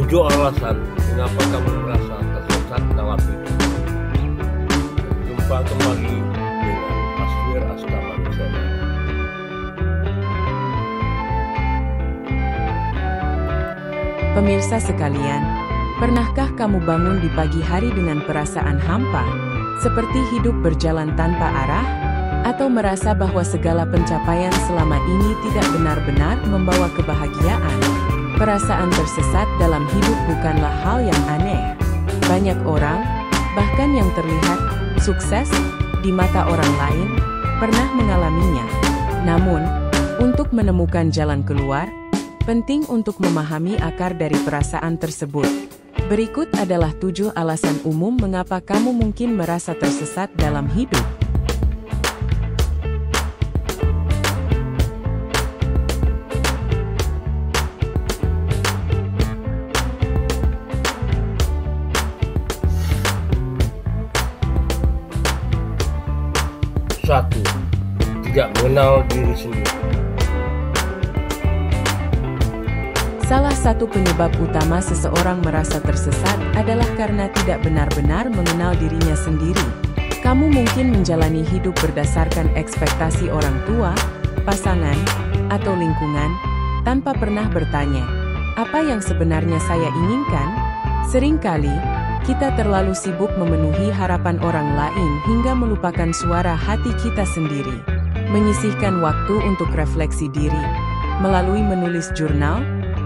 7 alasan mengapa kamu merasa tersesat dalam hidup. Jumpa kembali dengan Aswir Astamanisena. Pemirsa sekalian, pernahkah kamu bangun di pagi hari dengan perasaan hampa, seperti hidup berjalan tanpa arah, atau merasa bahwa segala pencapaian selama ini tidak benar-benar membawa kebahagiaan? Perasaan tersesat dalam hidup bukanlah hal yang aneh. Banyak orang, bahkan yang terlihat sukses di mata orang lain, pernah mengalaminya. Namun, untuk menemukan jalan keluar, penting untuk memahami akar dari perasaan tersebut. Berikut adalah 7 alasan umum mengapa kamu mungkin merasa tersesat dalam hidup. Satu, tidak mengenal diri sendiri. Salah satu penyebab utama seseorang merasa tersesat adalah karena tidak benar-benar mengenal dirinya sendiri. Kamu mungkin menjalani hidup berdasarkan ekspektasi orang tua, pasangan, atau lingkungan, tanpa pernah bertanya, apa yang sebenarnya saya inginkan? Seringkali, kita terlalu sibuk memenuhi harapan orang lain hingga melupakan suara hati kita sendiri. Menyisihkan waktu untuk refleksi diri, melalui menulis jurnal,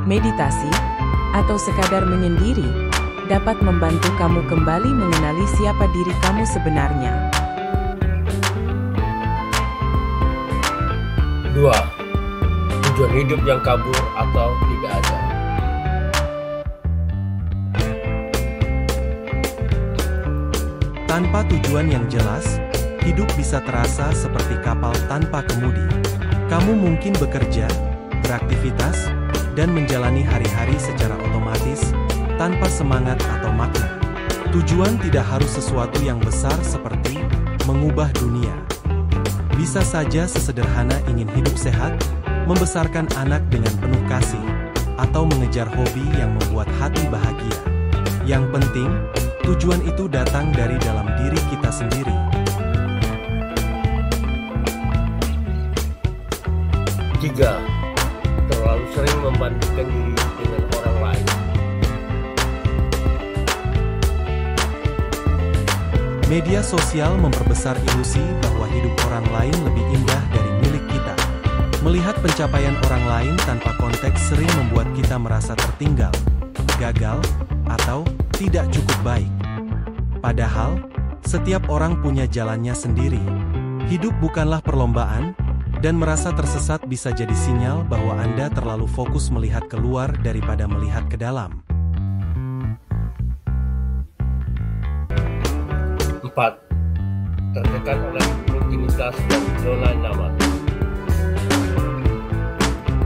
meditasi, atau sekadar menyendiri, dapat membantu kamu kembali mengenali siapa diri kamu sebenarnya. 2. Tujuan hidup yang kabur atau tidak ada. Tanpa tujuan yang jelas, hidup bisa terasa seperti kapal tanpa kemudi. Kamu mungkin bekerja, beraktivitas, dan menjalani hari-hari secara otomatis, tanpa semangat atau makna. Tujuan tidak harus sesuatu yang besar seperti mengubah dunia. Bisa saja sesederhana ingin hidup sehat, membesarkan anak dengan penuh kasih, atau mengejar hobi yang membuat hati bahagia. Yang penting, tujuan itu datang dari dalam diri kita sendiri. 3. Terlalu sering membandingkan diri dengan orang lain. Media sosial memperbesar ilusi bahwa hidup orang lain lebih indah dari milik kita. Melihat pencapaian orang lain tanpa konteks sering membuat kita merasa tertinggal, gagal, atau tidak cukup baik. Padahal, setiap orang punya jalannya sendiri. Hidup bukanlah perlombaan, dan merasa tersesat bisa jadi sinyal bahwa Anda terlalu fokus melihat keluar daripada melihat ke dalam. 4. Tertekan oleh rutinitas dan zona nyaman.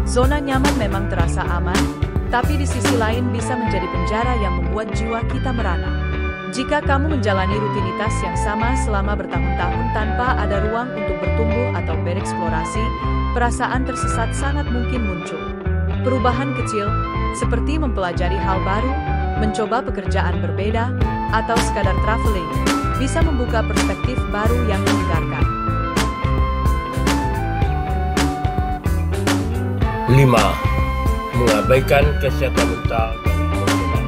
Zona nyaman memang terasa aman, tapi di sisi lain bisa menjadi penjara yang membuat jiwa kita merana. Jika kamu menjalani rutinitas yang sama selama bertahun-tahun tanpa ada ruang untuk bertumbuh atau bereksplorasi, perasaan tersesat sangat mungkin muncul. Perubahan kecil, seperti mempelajari hal baru, mencoba pekerjaan berbeda, atau sekadar traveling, bisa membuka perspektif baru yang menyegarkan. 5. Mengabaikan kesehatan mental dan emosional.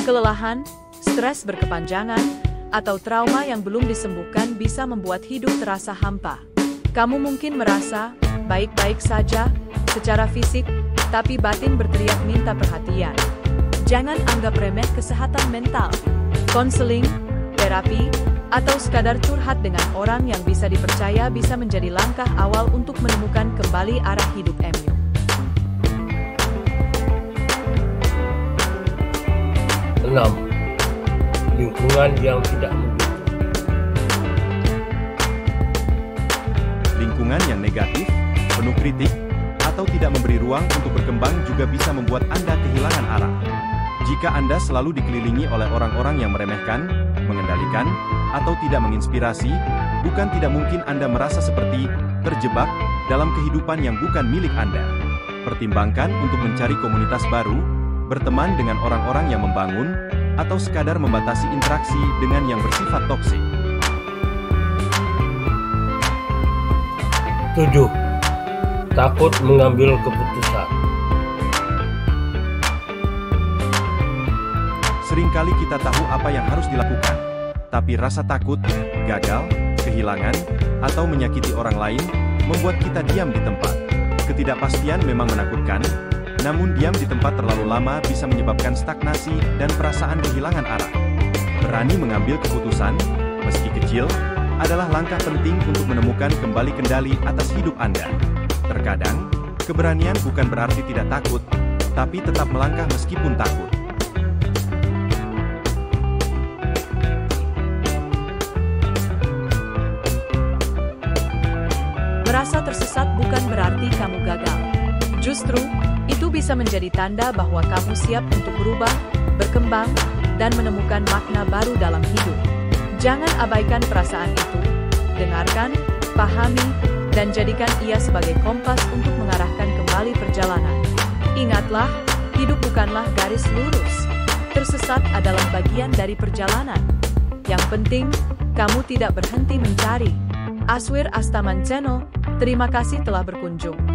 Kelelahan, stres berkepanjangan, atau trauma yang belum disembuhkan bisa membuat hidup terasa hampa. Kamu mungkin merasa baik-baik saja secara fisik, tapi batin berteriak minta perhatian. Jangan anggap remeh kesehatan mental. Konseling, terapi, atau sekadar curhat dengan orang yang bisa dipercaya bisa menjadi langkah awal untuk menemukan kembali arah hidup MU. 6. Lingkungan yang tidak mendukung. Lingkungan yang negatif, penuh kritik, atau tidak memberi ruang untuk berkembang juga bisa membuat Anda kehilangan arah. Jika Anda selalu dikelilingi oleh orang-orang yang meremehkan, mengendalikan, atau tidak menginspirasi, bukan tidak mungkin Anda merasa seperti terjebak dalam kehidupan yang bukan milik Anda. Pertimbangkan untuk mencari komunitas baru, berteman dengan orang-orang yang membangun, atau sekadar membatasi interaksi dengan yang bersifat toksik. 7. Takut mengambil keputusan. Seringkali kita tahu apa yang harus dilakukan, tapi rasa takut, gagal, kehilangan, atau menyakiti orang lain, membuat kita diam di tempat. Ketidakpastian memang menakutkan, namun diam di tempat terlalu lama bisa menyebabkan stagnasi dan perasaan kehilangan arah. Berani mengambil keputusan, meski kecil, adalah langkah penting untuk menemukan kembali kendali atas hidup Anda. Terkadang, keberanian bukan berarti tidak takut, tapi tetap melangkah meskipun takut. Merasa tersesat bukan berarti kamu gagal. Justru, itu bisa menjadi tanda bahwa kamu siap untuk berubah, berkembang, dan menemukan makna baru dalam hidup. Jangan abaikan perasaan itu. Dengarkan, pahami, dan jadikan ia sebagai kompas untuk mengarahkan kembali perjalanan. Ingatlah, hidup bukanlah garis lurus. Tersesat adalah bagian dari perjalanan. Yang penting, kamu tidak berhenti mencari. Aswir Astaman Channel, terima kasih telah berkunjung.